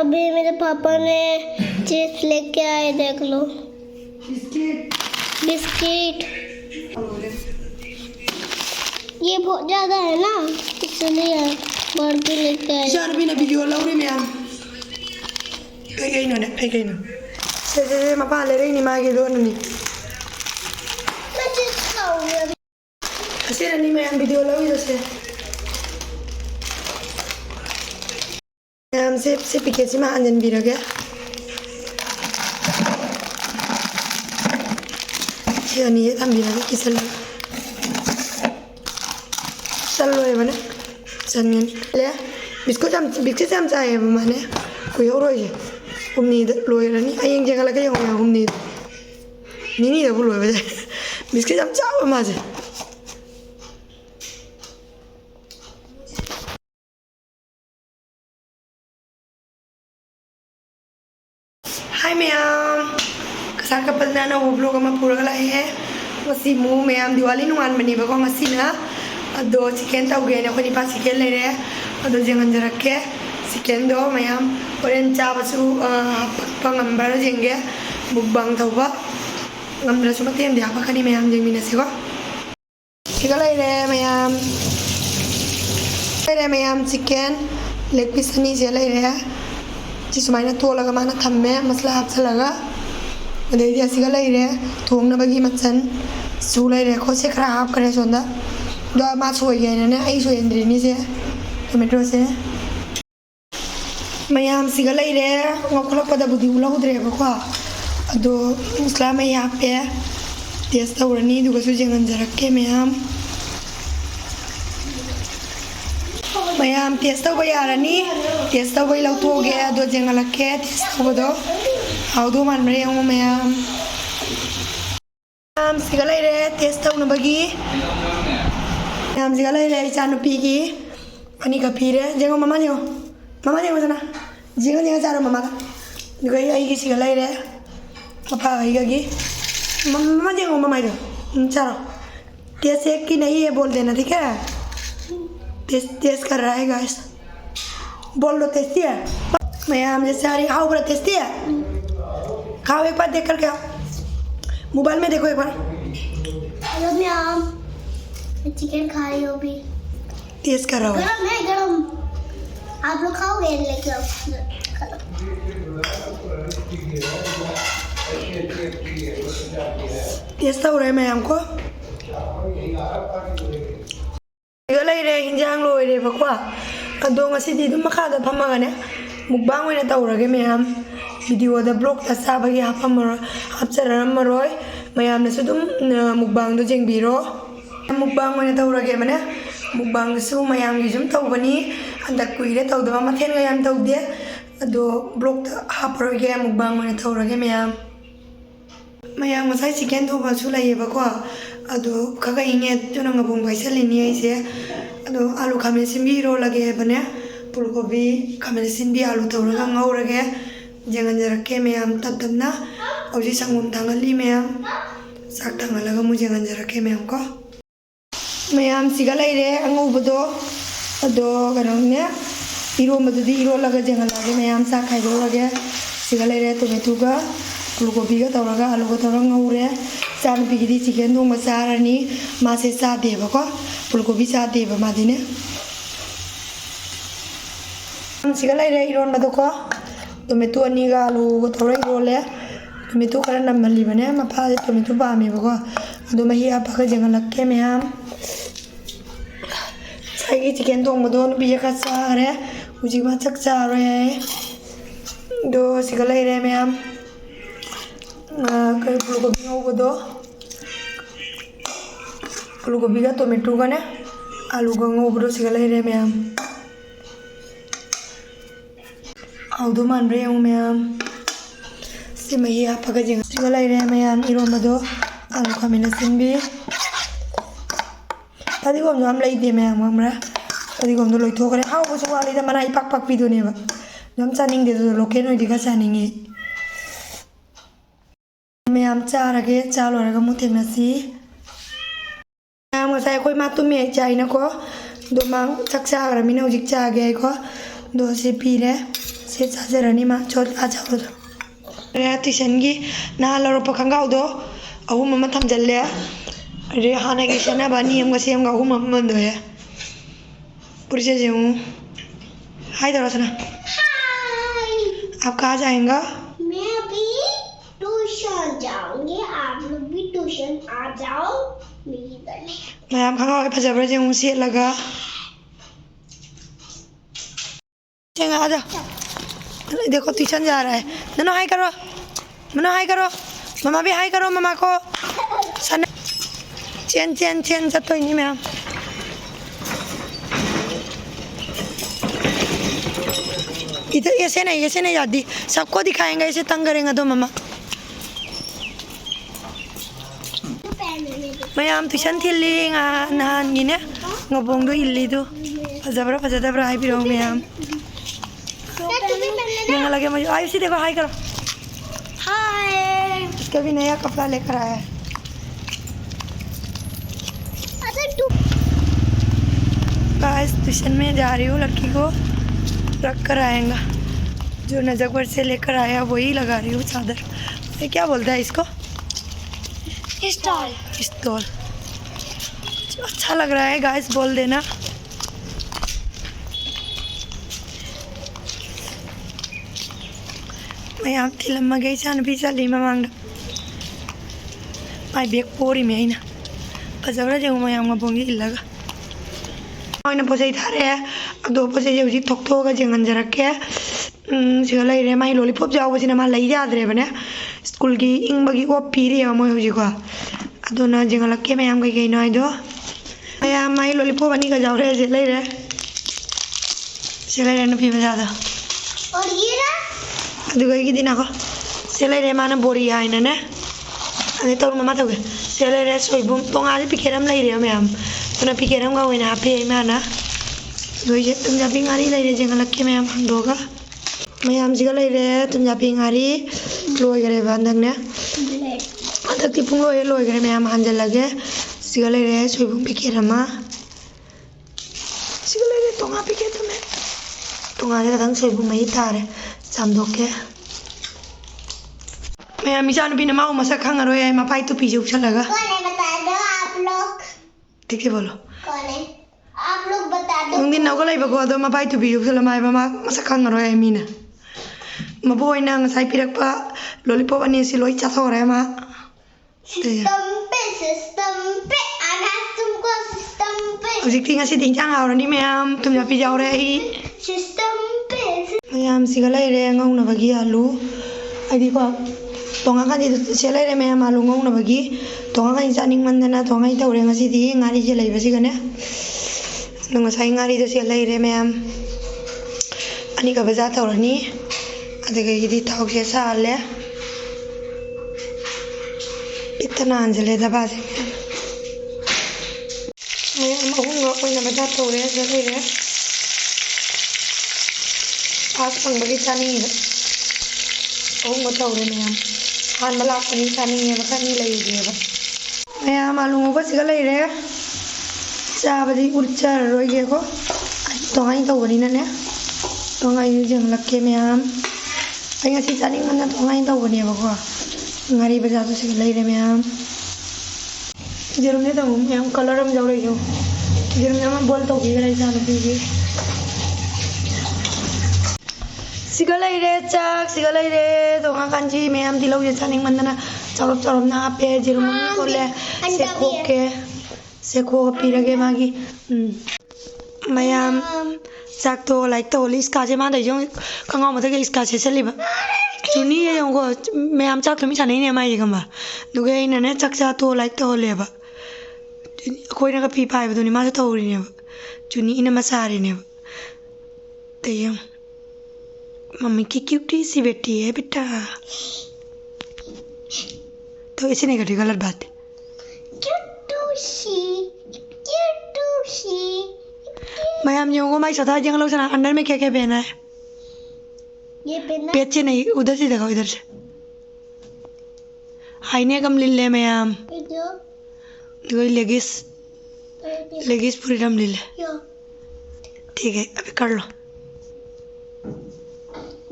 अभी मेरे पापा ने चिप्स लेके आए, देख लो। बिस्किट ये बहुत ज्यादा है ना, इसलिए बढ़ के लेके आए। शान भी ना वीडियो लो रही मैं कहीं ना से मापा ले रही नहीं मांगे दो नहीं मैं चिप्स खाऊंगी अभी। ऐसे नहीं मैं वीडियो लो जैसे हम से पिके से मैं अंजन भी रखे ये नहीं है हम भी रखे किसल चलो ये बने चनियन ले बिस्कुट हम चाहे माने कोई और है उम्मीद लोए रनी आयेंग जगह लगे होंगे उम्मीद नहीं तो लोए बजाय बिस्कुट हम चाहो माजे हाय मैम कसार का पलना ना वो ब्लॉग में पूरा गला है मसी मुँह मैम दिवाली नुमान बनी बको मसी ना दो चिकन तौगे ना कोई निपा चिकन ले रहे दो जंगन जरक के चिकन दो मैम और इन चाबसु पंगम्बर जेंगे बुकबांग थोबा गम्बर सुमते हम दिया पकड़ी मैम जेंगी नसीको चिकन ले रहे मैम चिकन लेग पीस नहीं से ले रहे जिसमाइना तो लगा माना थम्मे मसला हाथ से लगा अदे जैसी का ले रहे थोंग ना बगी मचन सू ले रहे खोसे खराब करे सोंदा दो माँ सोई गए ना आई सोई इंद्री नहीं से टोमेटो से मैं यहाँ सिगल ले रहे वहाँ पता बुद्धि उला उधरे बको अदो मसला मैं यहाँ पे टेस्ट उड़नी दुगो सुझे गंजा रखे मैं यहाँ टेस्ट हो गया रानी टेस्ट हो गई लौट हो गया दो जंगल रखे टेस्ट हो दो आओ दो मान रहे हूँ मैं हम सिगल ले रहे टेस्ट हो न बगी हम सिगल ले रहे चांद पी की पानी का पी रहे जेंगो मामा जेंगो जना जेंगो चारो मामा का गई आई की सिगल ले रहे पापा आई का की मामा जेंगो मामा इधर चारो टेस्ट एक की नहीं है बोल देना ठीक है टेस्ट कर रहा है गाइस बोल लो टेस्टी है मैं हम जैसे आ रही खाओ बड़ा टेस्टी है खाओ एक बार देख कर क्या मोबाइल में देखो एक बार हेलो मैम मैं चिकन खा रही हूँ अभी टेस्ट कर रहा हूँ गरम है गरम आप लोग खाओगे लेके आओ टेस्ट हो रहा है मैं हमको ले रहे हिंजांग लोई रे बकवा अदो ngасidi dum makada phamaga ne mukbang oina tawrage mayam video da blog ta sabagi hapamaro hapcharamaroi mayam nasu dum mukbang do jengbiro mukbang oina tawrage mane mukbang su mayam gi jum tawbani anda kuire tawdama mathen ga yam tawde ado blog ta haparoge mukbang oina tawrage mayam masai chicken thoba su lai bako अदो खगा इंगे जो नंगा बुंग भाई सलिनी है इसे अदो आलू खामे सिंबी रो लगे बने फूलगोभी खामे सिंबी आलू तो रगा गाँव रगे जंगन जरके में हम तब तब ना और जी संगम तंगली में हम साग तंगल लगा मुझे जंगन जरके में हमको मैं हम सिगल ले रहे अंगू बदो अदो करोंगे इरो मधुदी इरो लगा जंगल लगे मैं हम साग खाई दो लगे सिगल ले रहे टोमेटो का फूलगोभी का तो रगा आलू का तो रगा गाँव रहे चांद पिगी चिकन थोंग चारानी मासे चादेबको फूलगोभी चादेब मादिने सिगा लेरे इरोनबदको टोमेटो अनीगा आलू थोड़ा इरोले टोमेटो खरा नमलिबने मफा टोमेटो पामेबको अदो मही हापका जंगलक्के मैम साइगी चिकन थोंगबदो नुबी का चारे हुजिक मा चक चारे दो सिगा लेरे मैम कई फूलगोभी होबदो फूलगोभी का टोमेटो का ने आलू का होबदो सिगा ले रहे मैम आउदो मान रहे हूँ मैम सिमही आप का जगह सिगा ले रहे मैम इरोमदो आलू का मैंने सिंबी तभी को हम ले दिए मैम हमरा तभी को हम लोग तो करे हाँ वो सब वाली तो मना इपाक पाक भी तो नहीं बा हम चानिंग दे दो लोकेन हो दिखा चानिंगे मैं हम चार आगे चाल और का मुझे नसी हम ऐसा कोई मातु में चाय ना को दो मांग चक्चा अगर मैंने उजिक चा गया को दो से पी रहे से से चाजरनी मा चोल आजाओ रे ट्यूशन की ना लरो पखंगाव दो अहू मम थमजल्ले रे हाना की शना बानी हम गसे हम गाहू मम बंदो है पुरसे जेऊ हाय दरसना आप कहाँ जाएंगा मैं अभी ट्यूशन जाऊंगी आप लोग भी ट्यूशन आ जाओ मेरी गली मैं आप खंगाव फजबर जेऊ से लगा चंगा आजा देखो ट्यूशन जा रहा है ननो हाय करो मम्मा भी हाय करो मम्मा को सन चेन चेन चेन तो नहीं मैम इधर ऐसे नहीं जाती सबको दिखाएंगे ऐसे तंग करेंगे तो मम्मा मैम ट्यूशन थी नहान गिने ngobong do illi do फजबरा हाय बिरो मैम यहाँ लगे मुझे आयु सी देखो हाय करो हाय इसका भी नया कपड़ा लेकर आया है गाइस ट्यूशन में जा रही हूँ लड़की को रख कर आएगा जो नजर से लेकर आया वही लगा रही हूँ चादर ये क्या बोलता है इसको स्टॉल अच्छा लग रहा है गाइस बोल देना मैं यहाँ लम्मा गई सान भी चली ममांग माई बेग पोरी में ना फजबरा जो मैं यहाँ Bongi इलागा ओina potchei thare ado potchei je uji thok thoga jengan jarakke siga lai re mai lollipop jaw bachina ma lai jadre bane school gi ingbagi op piri amoi hoji ko ado na jengalakke me am gai noi do aya mai lollipop ani ga jaw re je lai re no pi bajada और ये ना adu gai gi dina ko se lai re mana bori aina ne ani to mama to ge se lai re soibum tonga ji pikeram lai re me am तो पिकेर हम गाँव ना पे माना दोई तुम जा पिंगारी ले रे जंगल के मैं हम दोगा मैं हम जिगल ले रे तुम जा पिंगारी लोय करे बंदक ने अंदर की पुंग लोय करे मैं हम हंजल लगे जिगल ले रे सोइबुं पिकेर हम जिगल ले रे तोंगा पिके तुम्हें तोंगा ले कदम सोइबुं में ही thare samdok के मैं हम इसान भी नमाओ मसा खांगा रोया मैं पाई तो पीछे उछल लगा कौन है बता दो आप लोग ठीक है बोलो कौन है आप लोग बता दो नोंदि नावगा लाइबको अदो मापाई तुबी उछलमाय मा मसा खांगरो है मीना मबोइना ngasai pirakpa lollipop ani si loi chathore ma system पे आना तुमको सिस्टम पे hojikti ngasi dinjang aurani ma'am तुम जा पिजाव रे hi सिस्टम पे मैम सिगलाई रे ngongna bagi alu adi ko tonga kan itu selai re ma'am alu ngongna bagi tonga kan janing mandana tonga ita ure ngasi di ngari je lai basi kana ngasai ngari do selai re ma'am ani ka baza taurani adega idi tauk se sale इतना अंजले दबा दे मैं महूंगा कोई ना बता तो रे जले रे आज पंग बगी चानी है महूंगा तो रे मैं हान मला अपनी चानी है बता नहीं लगी है मैं मालूम होगा सिगले रे चाबदी उर्चा रोइगे को तो आई तो बनी ना तो आई जंग लगे मैं आई ngasi चानी मन तो आई तो बनी बको ngari baza to sig lai re ma'am jerum ne to ma'am colour हम जाव रही हूं jerum ne हम बोल तो की रे जान पीगे सिगलाई रे चाक सिगलाई रे तो कांजी मैम दिलो जे चानिंग मंदना चरब ना पे jerum ने कोले से खो पीरगे मागी मैम चाक तो लाइक तो लिस का जे मा दे जो कंगाव मथे के इसका से चलीबा जुनी ये योंगो मैं आम चाक तुम्हें चाने नहीं माई गम्बा दुगे इन्हें चक्चा तो लाइक तो ले बा कोई ना का पी पाए बतूनी माँ तो उड़ी नहीं जुनी इन्हें मसारे नहीं ते यम मम्मी की क्यूटी सी बेटी है बेटा तो ऐसे नहीं करती गलत बात मैं हम योंगो माई सता जंगलों से अंदर में क्या क्या पहना है ये पहना पीछे नहीं उधर से देखो इधर से हाईने कम ले ले मैम देखो लेगिस पूरी दम ले ले ठीक है अभी कर लो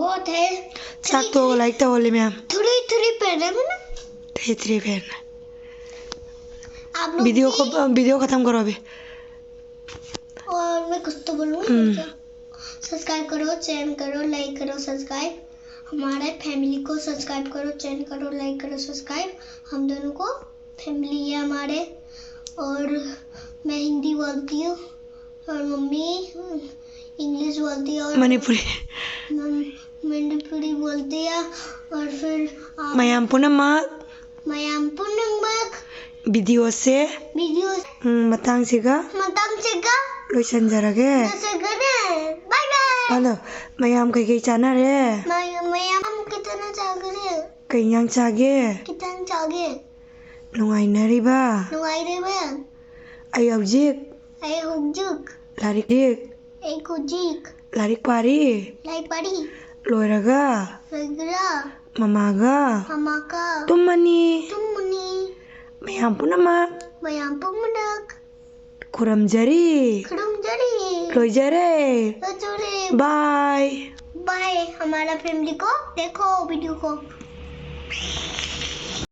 बहुत है sakto like to le ma'am 3 pen है ना 3 फैन आप लोग वीडियो खत्म करो अभी और मैं कुछ तो बोलूँगी सब्सक्राइब करो चैनल करो लाइक करो सब्सक्राइब हमारे फैमिली को सब्सक्राइब करो चैनल करो लाइक करो सब्सक्राइब हम दोनों को फैमिली है हमारे और मैं हिंदी बोलती हूँ और मम्मी इंग्लिश बोलती है और मणिपुरी बोलती है और फिर मैम पुनमक वीडियो से मतंग सिगा लोइसनजरगे बाय बाय हेलो मैम कई चाना रे मैम कितना चागे कई चागे कितना चागे नुंगाइनरिबा आई हौजिक लारिक पारी लोइरगा ममागा तुमनी मैम पुनमक खुरमजरी लोइजरे बाय हमारा फैमिली को देखो वीडियो को